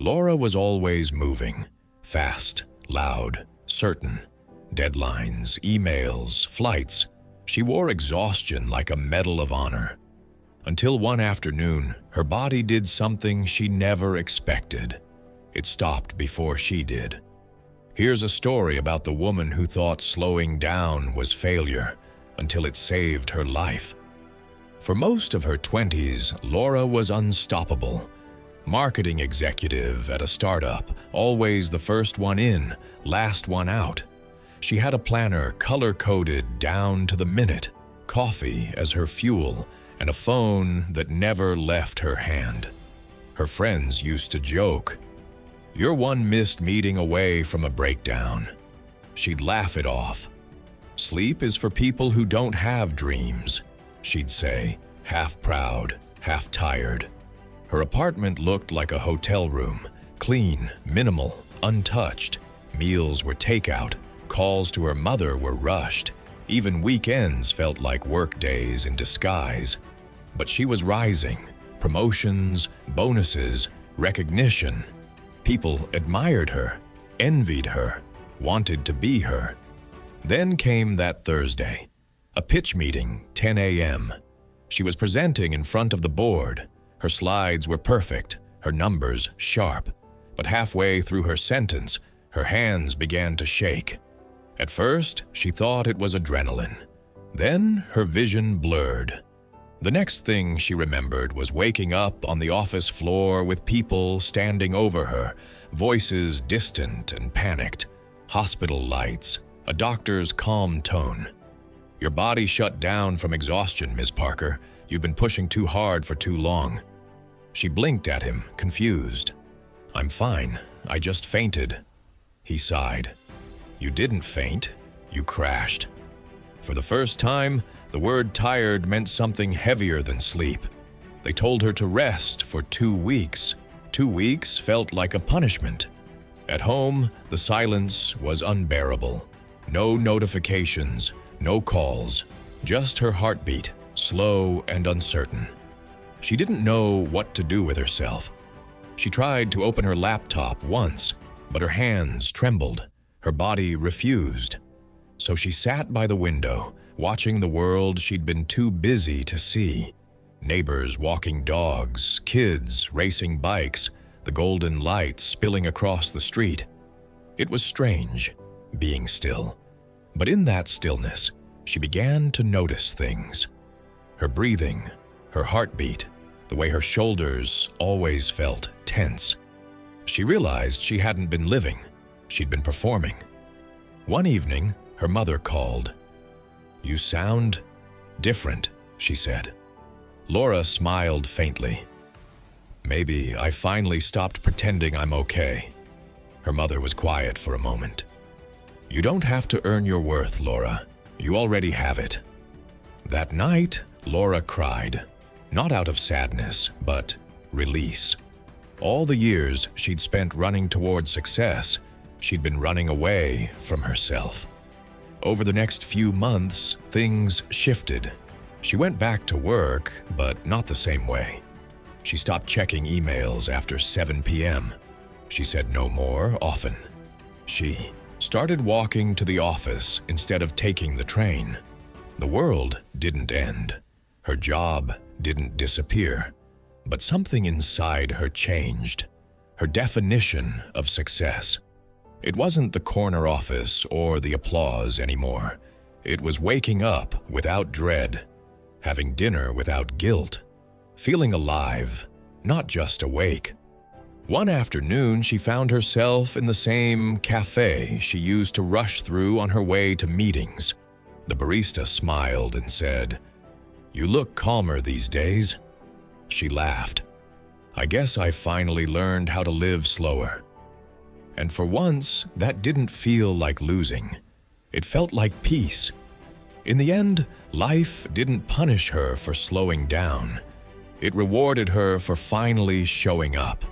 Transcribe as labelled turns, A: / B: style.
A: Laura was always moving, fast, loud, certain. Deadlines, emails, flights. She wore exhaustion like a medal of honor. Until one afternoon, her body did something she never expected. It stopped before she did. Here's a story about the woman who thought slowing down was failure until it saved her life. For most of her 20s, Laura was unstoppable. Marketing executive at a startup, always the first one in, last one out. She had a planner color-coded down to the minute, coffee as her fuel, and a phone that never left her hand. Her friends used to joke, "You're one missed meeting away from a breakdown." She'd laugh it off. "Sleep is for people who don't have dreams," she'd say, half proud, half tired. Her apartment looked like a hotel room, clean, minimal, untouched. Meals were takeout, calls to her mother were rushed. Even weekends felt like work days in disguise. But she was rising. Promotions, bonuses, recognition. People admired her, envied her, wanted to be her. Then came that Thursday. A pitch meeting, 10 a.m. She was presenting in front of the board. Her slides were perfect, her numbers sharp. But halfway through her sentence, her hands began to shake. At first, she thought it was adrenaline. Then her vision blurred. The next thing she remembered was waking up on the office floor with people standing over her, voices distant and panicked, hospital lights, a doctor's calm tone. "Your body shut down from exhaustion, Ms. Parker. You've been pushing too hard for too long." She blinked at him, confused. "I'm fine. I just fainted." He sighed. "You didn't faint. You crashed." For the first time, the word tired meant something heavier than sleep. They told her to rest for 2 weeks. 2 weeks felt like a punishment. At home, the silence was unbearable. No notifications, no calls, just her heartbeat, slow and uncertain. She didn't know what to do with herself. She tried to open her laptop once, but her hands trembled. Her body refused. So she sat by the window, watching the world she'd been too busy to see. Neighbors walking dogs, kids racing bikes, the golden light spilling across the street. It was strange, being still. But in that stillness, she began to notice things. Her breathing, her heartbeat, the way her shoulders always felt tense. She realized she hadn't been living. She'd been performing. One evening, her mother called. "You sound different," she said. Laura smiled faintly. "Maybe I finally stopped pretending I'm okay." Her mother was quiet for a moment. "You don't have to earn your worth, Laura. You already have it." That night, Laura cried. Not out of sadness, but release. All the years she'd spent running toward success, she'd been running away from herself. Over the next few months, things shifted. She went back to work, but not the same way. She stopped checking emails after 7 p.m. She said no more often. She started walking to the office instead of taking the train. The world didn't end. Her job didn't disappear. But something inside her changed. Her definition of success. It wasn't the corner office or the applause anymore. It was waking up without dread, having dinner without guilt, feeling alive, not just awake. One afternoon, she found herself in the same cafe she used to rush through on her way to meetings. The barista smiled and said, "You look calmer these days." She laughed. "I guess I finally learned how to live slower." And for once, that didn't feel like losing. It felt like peace. In the end, life didn't punish her for slowing down. It rewarded her for finally showing up.